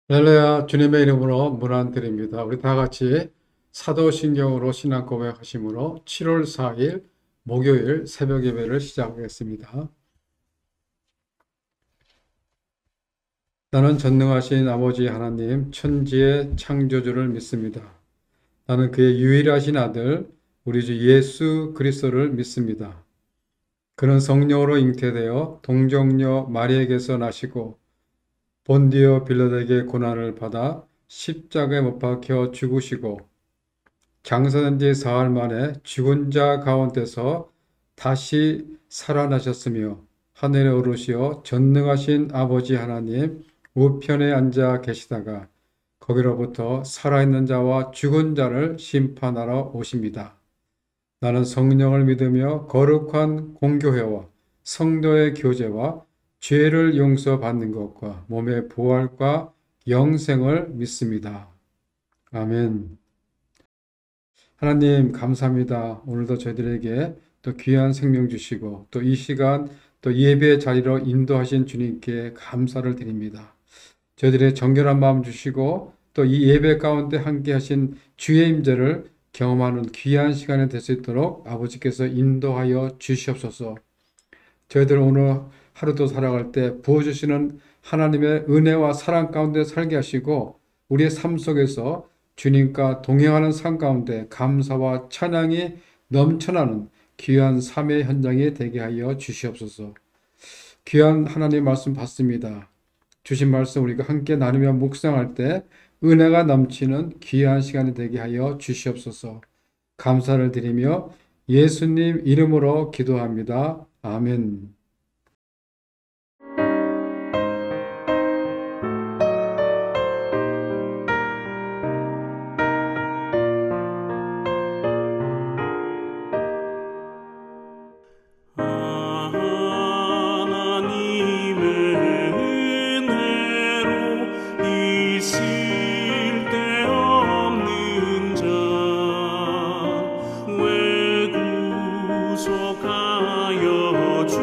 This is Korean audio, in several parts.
할렐루야, 주님의 이름으로 문안드립니다. 우리 다 같이 사도신경으로 신앙 고백하심으로 7월 4일 목요일 새벽 예배를 시작하겠습니다. 나는 전능하신 아버지 하나님, 천지의 창조주를 믿습니다. 나는 그의 유일하신 아들, 우리 주 예수 그리스도를 믿습니다. 그는 성령으로 잉태되어 동정녀 마리에게서 나시고 본디오 빌라도에게 고난을 받아 십자가에 못 박혀 죽으시고 장사된 지 사흘 만에 죽은 자 가운데서 다시 살아나셨으며 하늘에 오르시어 전능하신 아버지 하나님 우편에 앉아 계시다가 거기로부터 살아있는 자와 죽은 자를 심판하러 오십니다. 나는 성령을 믿으며 거룩한 공교회와 성도의 교제와 죄를 용서받는 것과 몸의 부활과 영생을 믿습니다. 아멘. 하나님 감사합니다. 오늘도 저희들에게 또 귀한 생명 주시고 또 이 시간 또 예배 자리로 인도하신 주님께 감사를 드립니다. 저희들의 정결한 마음 주시고 또 이 예배 가운데 함께 하신 주의 임재를 경험하는 귀한 시간이 될 수 있도록 아버지께서 인도하여 주시옵소서. 저희들 오늘 하루도 살아갈 때 부어주시는 하나님의 은혜와 사랑 가운데 살게 하시고 우리의 삶 속에서 주님과 동행하는 삶 가운데 감사와 찬양이 넘쳐나는 귀한 삶의 현장이 되게 하여 주시옵소서. 귀한 하나님의 말씀 받습니다. 주신 말씀 우리가 함께 나누며 묵상할 때 은혜가 넘치는 귀한 시간이 되게 하여 주시옵소서. 감사를 드리며 예수님 이름으로 기도합니다. 아멘. 하나님의 은혜로 있을 데 없는 자 왜 구속하여 주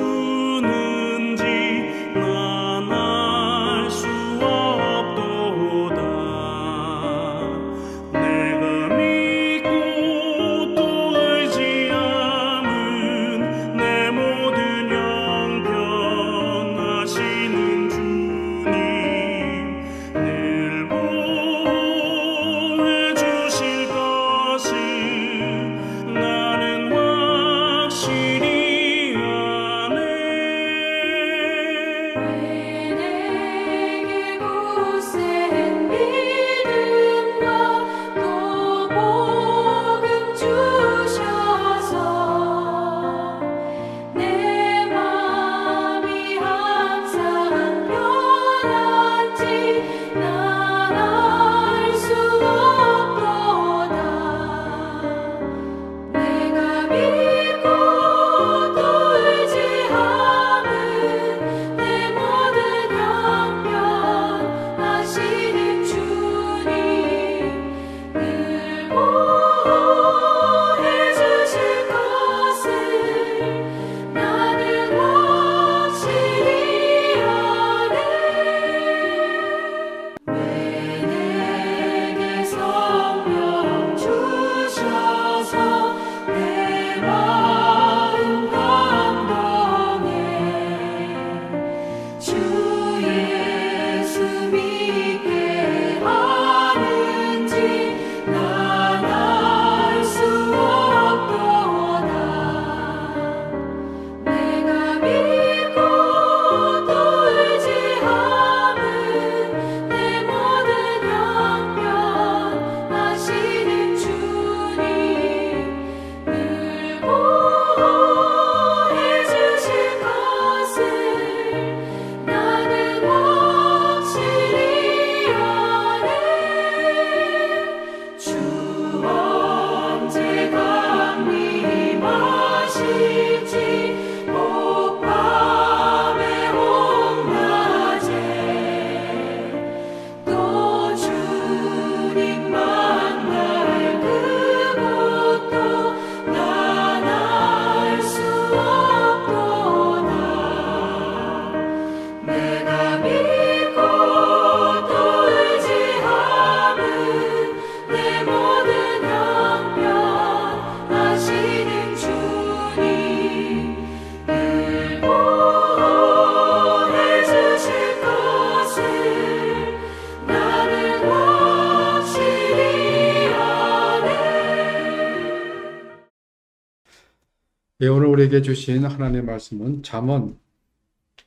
예, 오늘 우리에게 주신 하나님의 말씀은 잠언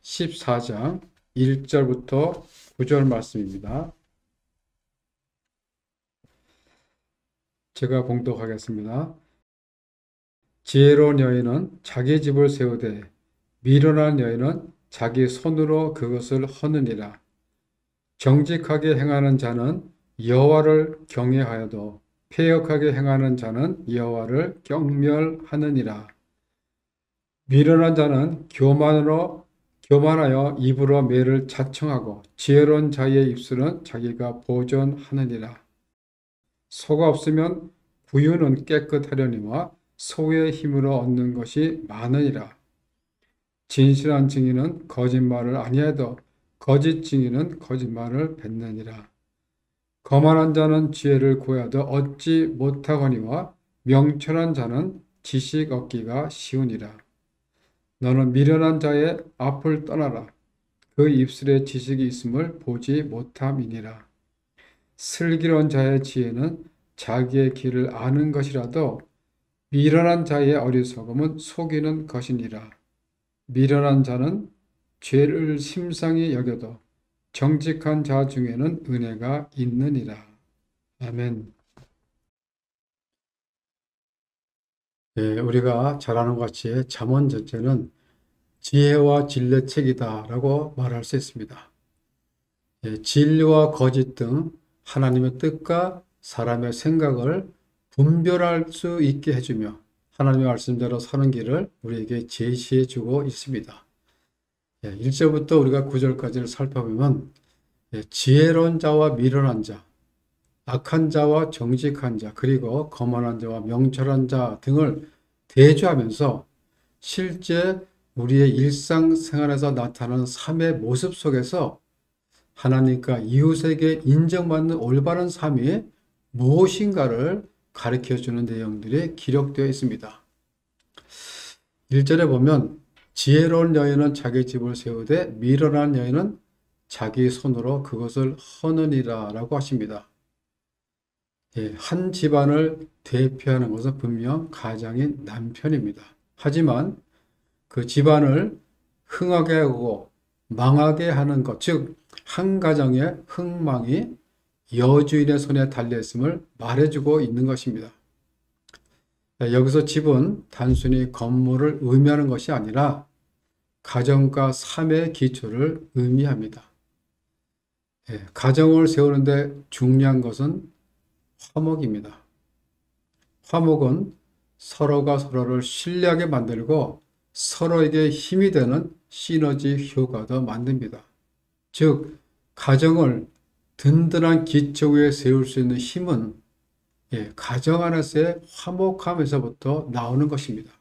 14장 1절부터 9절 말씀입니다. 제가 봉독하겠습니다. 지혜로운 여인은 자기 집을 세우되 미련한 여인은 자기 손으로 그것을 허느니라. 정직하게 행하는 자는 여호와를 경외하여도 패역하게 행하는 자는 여호와를 경멸하느니라. 미련한 자는 교만하여 입으로 매를 자청하고 지혜로운 자의 입술은 자기가 보존하느니라. 소가 없으면 구유는 깨끗하려니와 소의 힘으로 얻는 것이 많으니라. 진실한 증인은 거짓말을 아니해도 거짓 증인은 거짓말을 뱉느니라. 거만한 자는 지혜를 구하여도 얻지 못하거니와 명철한 자는 지식 얻기가 쉬우니라. 너는 미련한 자의 앞을 떠나라. 그 입술에 지식이 있음을 보지 못함이니라. 슬기로운 자의 지혜는 자기의 길을 아는 것이라도 미련한 자의 어리석음은 속이는 것이니라. 미련한 자는 죄를 심상히 여겨도 정직한 자 중에는 은혜가 있느니라. 아멘. 예, 우리가 잘 아는 것 같이 잠언 전체는 지혜와 진리의 책이다라고 말할 수 있습니다. 예, 진리와 거짓 등 하나님의 뜻과 사람의 생각을 분별할 수 있게 해주며 하나님의 말씀대로 사는 길을 우리에게 제시해 주고 있습니다. 1절부터 우리가 9절까지를 살펴보면 지혜로운 자와 미련한 자, 악한 자와 정직한 자, 그리고 거만한 자와 명철한 자 등을 대조하면서 실제 우리의 일상생활에서 나타나는 삶의 모습 속에서 하나님과 이웃에게 인정받는 올바른 삶이 무엇인가를 가르쳐주는 내용들이 기록되어 있습니다. 1절에 보면 지혜로운 여인은 자기 집을 세우되 미련한 여인은 자기 손으로 그것을 허느니라 라고 하십니다. 한 집안을 대표하는 것은 분명 가장인 남편입니다. 하지만 그 집안을 흥하게 하고 망하게 하는 것, 즉 한 가정의 흥망이 여주인의 손에 달려있음을 말해주고 있는 것입니다. 여기서 집은 단순히 건물을 의미하는 것이 아니라 가정과 삶의 기초를 의미합니다. 가정을 세우는데 중요한 것은 화목입니다. 화목은 서로가 서로를 신뢰하게 만들고 서로에게 힘이 되는 시너지 효과도 만듭니다. 즉, 가정을 든든한 기초 위에 세울 수 있는 힘은 가정 안에서의 화목함에서부터 나오는 것입니다.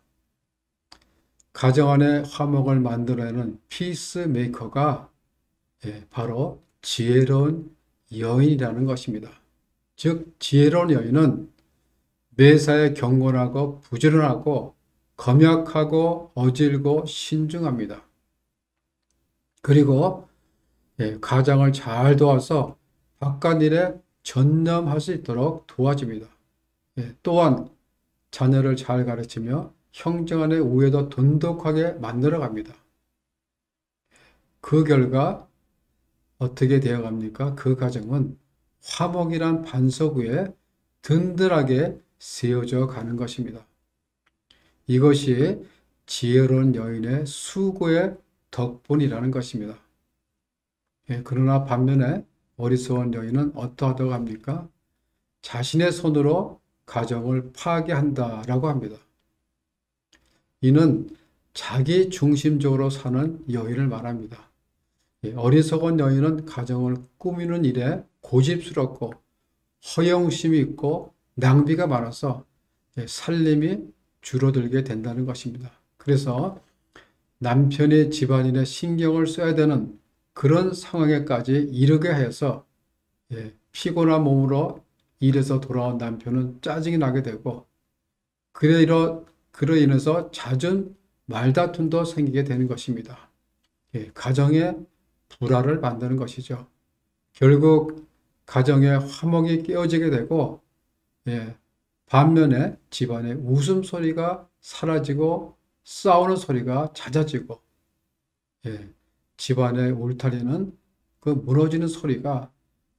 가정 안에 화목을 만들어내는 피스메이커가 바로 지혜로운 여인이라는 것입니다. 즉, 지혜로운 여인은 매사에 경건하고 부지런하고 검약하고 어질고 신중합니다. 그리고 가장을 잘 도와서 바깥일에 전념할 수 있도록 도와줍니다. 또한 자녀를 잘 가르치며 형제간의 우애도 돈독하게 만들어갑니다. 그 결과 어떻게 되어갑니까? 그 가정은 화목이란 반석 위에 든든하게 세워져 가는 것입니다. 이것이 지혜로운 여인의 수고의 덕분이라는 것입니다. 그러나 반면에 어리석은 여인은 어떠하다고 합니까? 자신의 손으로 가정을 파괴한다라고 합니다. 이는 자기 중심적으로 사는 여인을 말합니다. 어리석은 여인은 가정을 꾸미는 일에 고집스럽고 허영심이 있고 낭비가 많아서 살림이 줄어들게 된다는 것입니다. 그래서 남편이 집안일에 신경을 써야 되는 그런 상황에까지 이르게 하여서 피곤한 몸으로 일에서 돌아온 남편은 짜증이 나게 되고 그로 인해서 잦은 말다툼도 생기게 되는 것입니다. 가정의 불화를 만드는 것이죠. 결국 가정의 화목이 깨어지게 되고 반면에 집안의 웃음소리가 사라지고 싸우는 소리가 잦아지고, 예, 집안의 울타리는 그 무너지는 소리가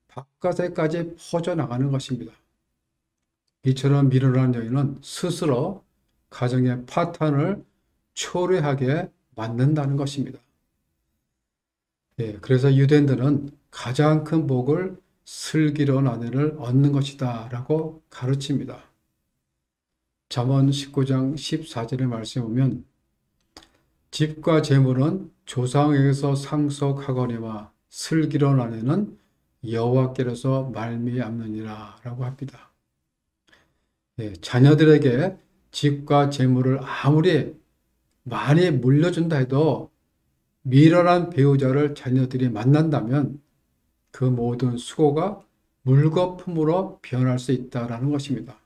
바깥에까지 퍼져나가는 것입니다. 이처럼 밀어난 여인은 스스로 가정의 파탄을 초래하게 만든다는 것입니다. 예, 그래서 유대인들은 가장 큰 복을 슬기로운 아내를 얻는 것이다 라고 가르칩니다. 잠언 19장 14절의 말씀에 보면 집과 재물은 조상에게서 상속하거니와 슬기로운 아내는 여호와께로서 말미암느니라 라고 합니다. 예, 자녀들에게 집과 재물을 아무리 많이 물려준다 해도 미련한 배우자를 자녀들이 만난다면 그 모든 수고가 물거품으로 변할 수 있다라는 것입니다.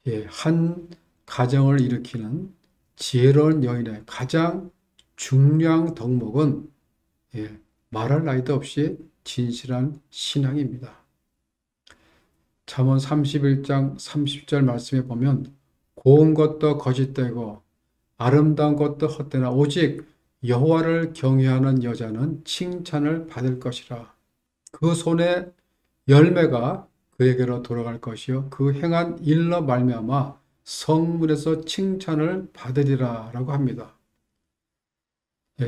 예, 한 가정을 일으키는 지혜로운 여인의 가장 중요한 덕목은 말할 나위도 없이 진실한 신앙입니다. 잠언 31장 30절 말씀에 보면 고운 것도 거짓되고 아름다운 것도 헛되나 오직 여호와를 경외하는 여자는 칭찬을 받을 것이라. 그 손의 열매가 그에게로 돌아갈 것이요 그 행한 일로 말미암아 성문에서 칭찬을 받으리라 라고 합니다.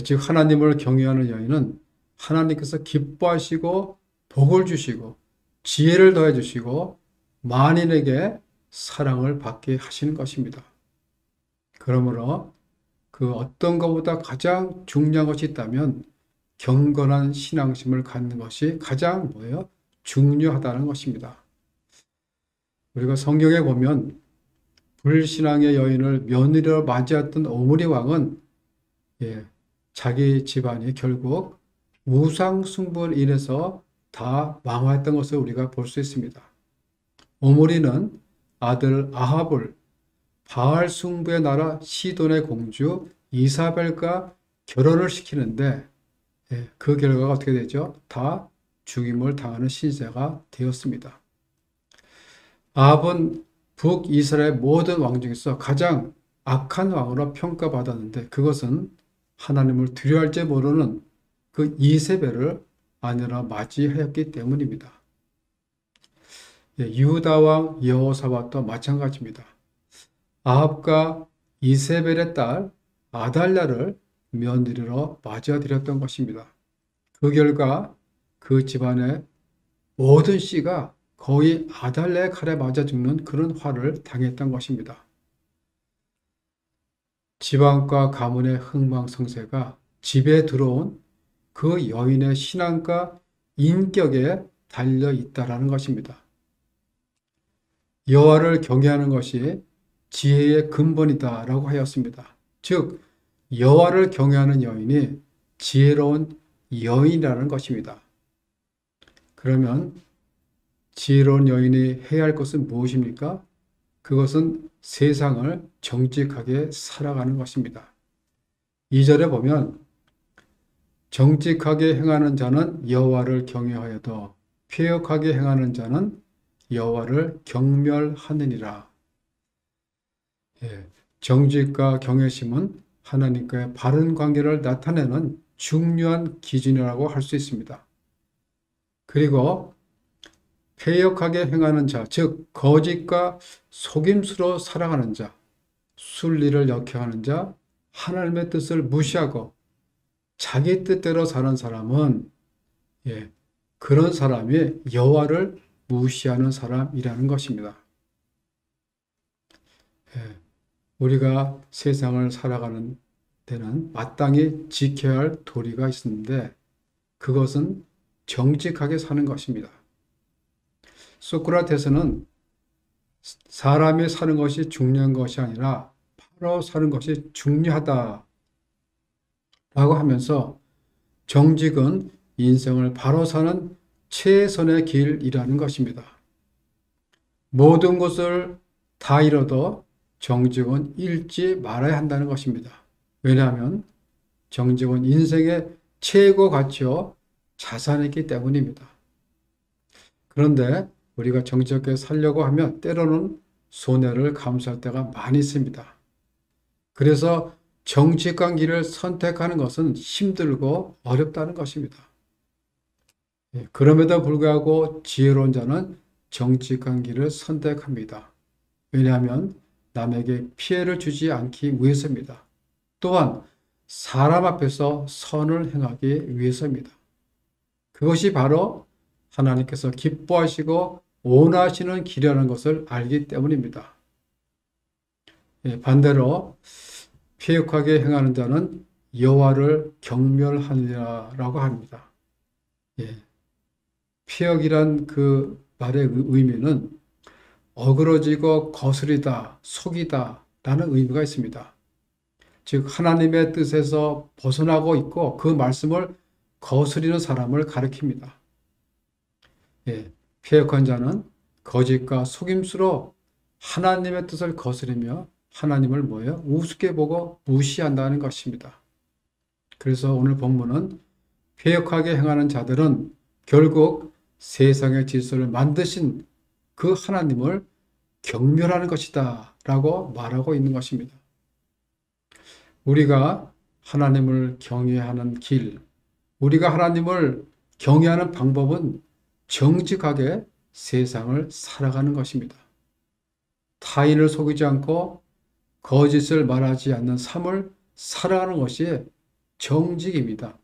즉 하나님을 경외하는 여인은 하나님께서 기뻐하시고 복을 주시고 지혜를 더해 주시고 만인에게 사랑을 받게 하시는 것입니다. 그러므로 그 어떤 것보다 가장 중요한 것이 있다면 경건한 신앙심을 갖는 것이 가장 뭐예요? 중요하다는 것입니다. 우리가 성경에 보면 불신앙의 여인을 며느리로 맞이했던 오므리 왕은 자기 집안이 결국 우상 숭배로 인해서 다 망화했던 것을 우리가 볼 수 있습니다. 오므리는 아들 아합을 바알 숭배의 나라 시돈의 공주 이사벨과 결혼을 시키는데 그 결과가 어떻게 되죠? 다 죽임을 당하는 신세가 되었습니다. 아합은 북이스라엘 모든 왕 중에서 가장 악한 왕으로 평가받았는데 그것은 하나님을 두려워할 줄 모르는 그 이세벨을 아내로 맞이하였기 때문입니다. 유다 왕 여호사밧도 마찬가지입니다. 아합과 이세벨의 딸 아달랴를 며느리로 맞아들였던 것입니다. 그 결과 그 집안의 모든 씨가 거의 아달랴의 칼에 맞아 죽는 그런 화를 당했던 것입니다. 지방과 가문의 흥망성쇠가 집에 들어온 그 여인의 신앙과 인격에 달려 있다라는 것입니다. 여호와를 경외하는 것이 지혜의 근본이다라고 하였습니다. 즉 여호와를 경외하는 여인이 지혜로운 여인이라는 것입니다. 그러면 지혜로운 여인이 해야 할 것은 무엇입니까? 그것은 세상을 정직하게 살아가는 것입니다. 2절에 보면 정직하게 행하는 자는 여호와를 경외하여도 패역하게 행하는 자는 여호와를 경멸하느니라. 정직과 경외심은 하나님과의 바른 관계를 나타내는 중요한 기준이라고 할 수 있습니다. 그리고 패역하게 행하는 자, 즉 거짓과 속임수로 살아가는 자, 순리를 역행하는 자, 하나님의 뜻을 무시하고 자기 뜻대로 사는 사람은 그런 사람이 여호와를 무시하는 사람이라는 것입니다. 우리가 세상을 살아가는 데는 마땅히 지켜야 할 도리가 있는데 그것은 정직하게 사는 것입니다. 소크라테스는 사람이 사는 것이 중요한 것이 아니라 바로 사는 것이 중요하다라고 하면서 정직은 인생을 바로 사는 최선의 길이라는 것입니다. 모든 것을 다 잃어도 정직은 잃지 말아야 한다는 것입니다. 왜냐하면 정직은 인생의 최고 가치요 자산이기 때문입니다. 그런데 우리가 정직하게 살려고 하면 때로는 손해를 감수할 때가 많이 있습니다. 그래서 정직한 길을 선택하는 것은 힘들고 어렵다는 것입니다. 그럼에도 불구하고 지혜로운 자는 정직한 길을 선택합니다. 왜냐하면 남에게 피해를 주지 않기 위해서입니다. 또한 사람 앞에서 선을 행하기 위해서입니다. 그것이 바로 하나님께서 기뻐하시고 원하시는 길이라는 것을 알기 때문입니다. 반대로 패역하게 행하는 자는 여호와를 경멸하느라라고 합니다. 패역이란 그 말의 의미는 어그러지고 거스리다, 속이다 라는 의미가 있습니다. 즉 하나님의 뜻에서 벗어나고 있고 그 말씀을 거스리는 사람을 가리킵니다. 패역한 자는 거짓과 속임수로 하나님의 뜻을 거스리며 하나님을 뭐예요? 우습게 보고 무시한다는 것입니다. 그래서 오늘 본문은 패역하게 행하는 자들은 결국 세상의 질서를 만드신 그 하나님을 경멸하는 것이다 라고 말하고 있는 것입니다. 우리가 하나님을 경외하는 길, 우리가 하나님을 경외하는 방법은 정직하게 세상을 살아가는 것입니다. 타인을 속이지 않고 거짓을 말하지 않는 삶을 살아가는 것이 정직입니다.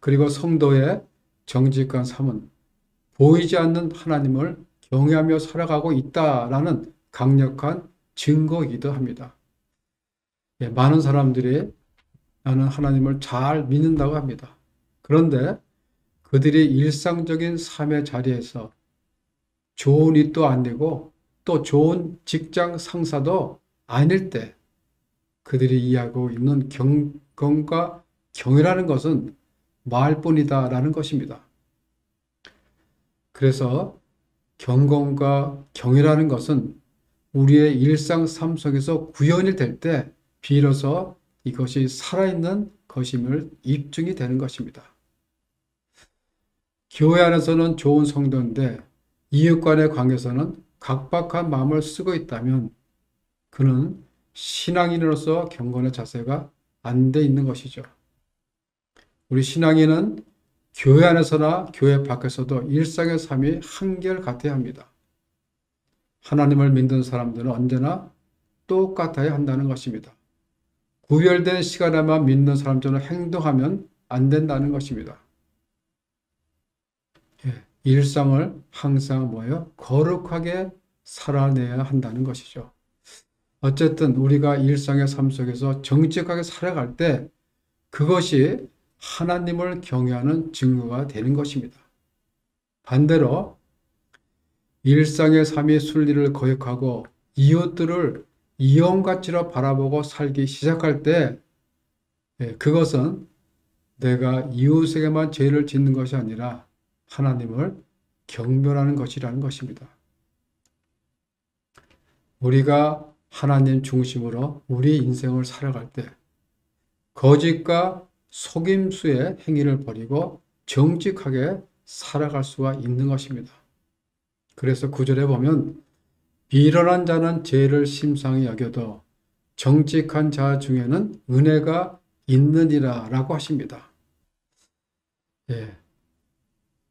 그리고 성도의 정직한 삶은 보이지 않는 하나님을 경외하며 살아가고 있다라는 강력한 증거이기도 합니다. 많은 사람들이 나는 하나님을 잘 믿는다고 합니다. 그런데 그들이 일상적인 삶의 자리에서 좋은 일도 안 되고 또 좋은 직장 상사도 아닐 때 그들이 이해하고 있는 경건과 경외라는 것은 말뿐이다라는 것입니다. 그래서 경건과 경외라는 것은 우리의 일상 삶 속에서 구현이 될 때 비로소 이것이 살아있는 것임을 입증이 되는 것입니다. 교회 안에서는 좋은 성도인데 이웃 간의 관계에서는 각박한 마음을 쓰고 있다면 그는 신앙인으로서 경건의 자세가 안 돼 있는 것이죠. 우리 신앙인은 교회 안에서나 교회 밖에서도 일상의 삶이 한결같아야 합니다. 하나님을 믿는 사람들은 언제나 똑같아야 한다는 것입니다. 구별된 시간에만 믿는 사람처럼 행동하면 안 된다는 것입니다. 일상을 항상 뭐예요? 거룩하게 살아내야 한다는 것이죠. 어쨌든 우리가 일상의 삶 속에서 정직하게 살아갈 때 그것이 하나님을 경외하는 증거가 되는 것입니다. 반대로 일상의 삶의 순리를 거역하고 이웃들을 이용가치로 바라보고 살기 시작할 때 그것은 내가 이웃에게만 죄를 짓는 것이 아니라 하나님을 경멸하는 것이라는 것입니다. 우리가 하나님 중심으로 우리 인생을 살아갈 때 거짓과 속임수의 행위를 버리고 정직하게 살아갈 수가 있는 것입니다. 그래서 9절에 보면 미련한 자는 죄를 심상히 여겨도 정직한 자 중에는 은혜가 있느니라 라고 하십니다.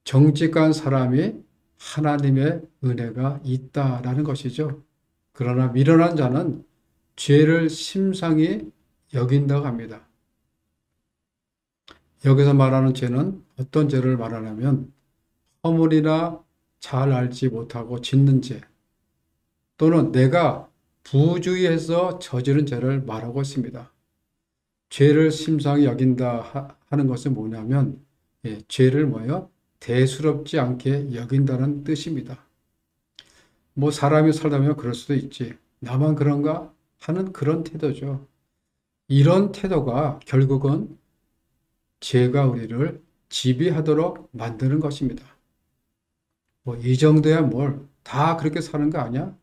정직한 사람이 하나님의 은혜가 있다라는 것이죠. 그러나 미련한 자는 죄를 심상히 여긴다고 합니다. 여기서 말하는 죄는 어떤 죄를 말하냐면 허물이나 잘 알지 못하고 짓는 죄 또는 내가 부주의해서 저지른 죄를 말하고 있습니다. 죄를 심상히 여긴다 하는 것은 뭐냐면 죄를 뭐예요? 대수롭지 않게 여긴다는 뜻입니다. 뭐 사람이 살다 보면 그럴 수도 있지. 나만 그런가? 하는 그런 태도죠. 이런 태도가 결국은 죄가 우리를 지배하도록 만드는 것입니다. 뭐 이 정도야 뭘 다 그렇게 사는 거 아니야?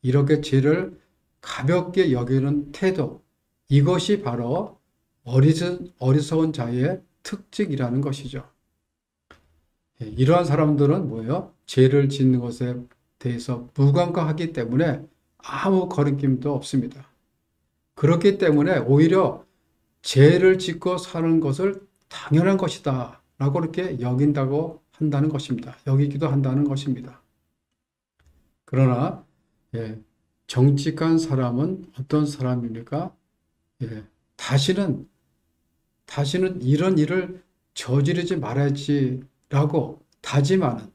이렇게 죄를 가볍게 여기는 태도, 이것이 바로 어리석은 자의 특징이라는 것이죠. 이러한 사람들은 뭐예요? 죄를 짓는 것에 대해서 무감각하기 때문에 아무 거리낌도 없습니다. 그렇기 때문에 오히려 죄를 짓고 사는 것을 당연한 것이다 라고 이렇게 여긴다고 한다는 것입니다. 여기기도 한다는 것입니다. 그러나 예, 정직한 사람은 어떤 사람입니까? 예, 다시는 이런 일을 저지르지 말아야지라고 다짐하는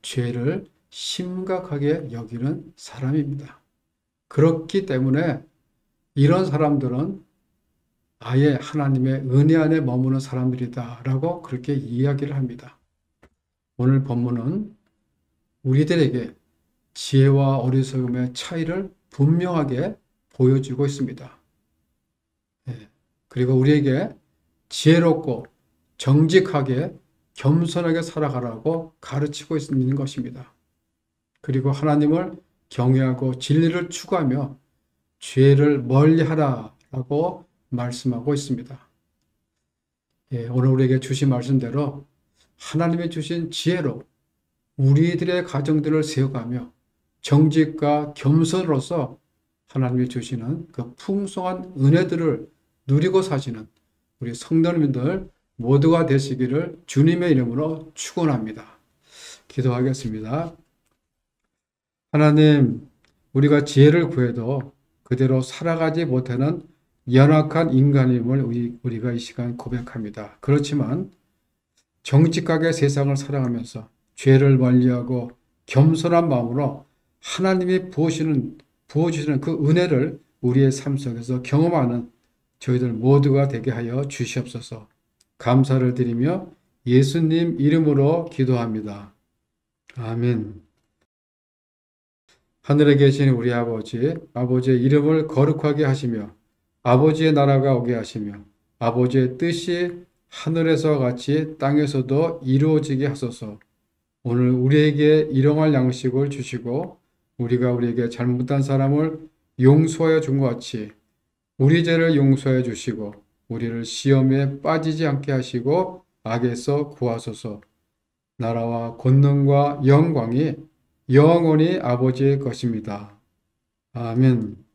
죄를 심각하게 여기는 사람입니다. 그렇기 때문에 이런 사람들은 아예 하나님의 은혜 안에 머무는 사람들이다라고 그렇게 이야기를 합니다. 오늘 본문은 우리들에게 지혜와 어리석음의 차이를 분명하게 보여주고 있습니다. 그리고 우리에게 지혜롭고 정직하게 겸손하게 살아가라고 가르치고 있는 것입니다. 그리고 하나님을 경외하고 진리를 추구하며 죄를 멀리하라라고 말씀하고 있습니다. 오늘 우리에게 주신 말씀대로 하나님이 주신 지혜로 우리들의 가정들을 세워가며 정직과 겸손으로서 하나님이 주시는 그 풍성한 은혜들을 누리고 사시는 우리 성도님들 모두가 되시기를 주님의 이름으로 축원합니다. 기도하겠습니다. 하나님, 우리가 지혜를 구해도 그대로 살아가지 못하는 연약한 인간임을 우리가 이 시간 고백합니다. 그렇지만 정직하게 세상을 살아가면서 죄를 멀리하고 겸손한 마음으로 하나님이 부어주시는 그 은혜를 우리의 삶 속에서 경험하는 저희들 모두가 되게 하여 주시옵소서. 감사를 드리며 예수님 이름으로 기도합니다. 아멘. 하늘에 계신 우리 아버지의 이름을 거룩하게 하시며 아버지의 나라가 오게 하시며 아버지의 뜻이 하늘에서 같이 땅에서도 이루어지게 하소서. 오늘 우리에게 일용할 양식을 주시고 우리가 우리에게 잘못한 사람을 용서하여 준 것 같이 우리 죄를 용서해 주시고 우리를 시험에 빠지지 않게 하시고 악에서 구하소서. 나라와 권능과 영광이 영원히 아버지의 것입니다. 아멘.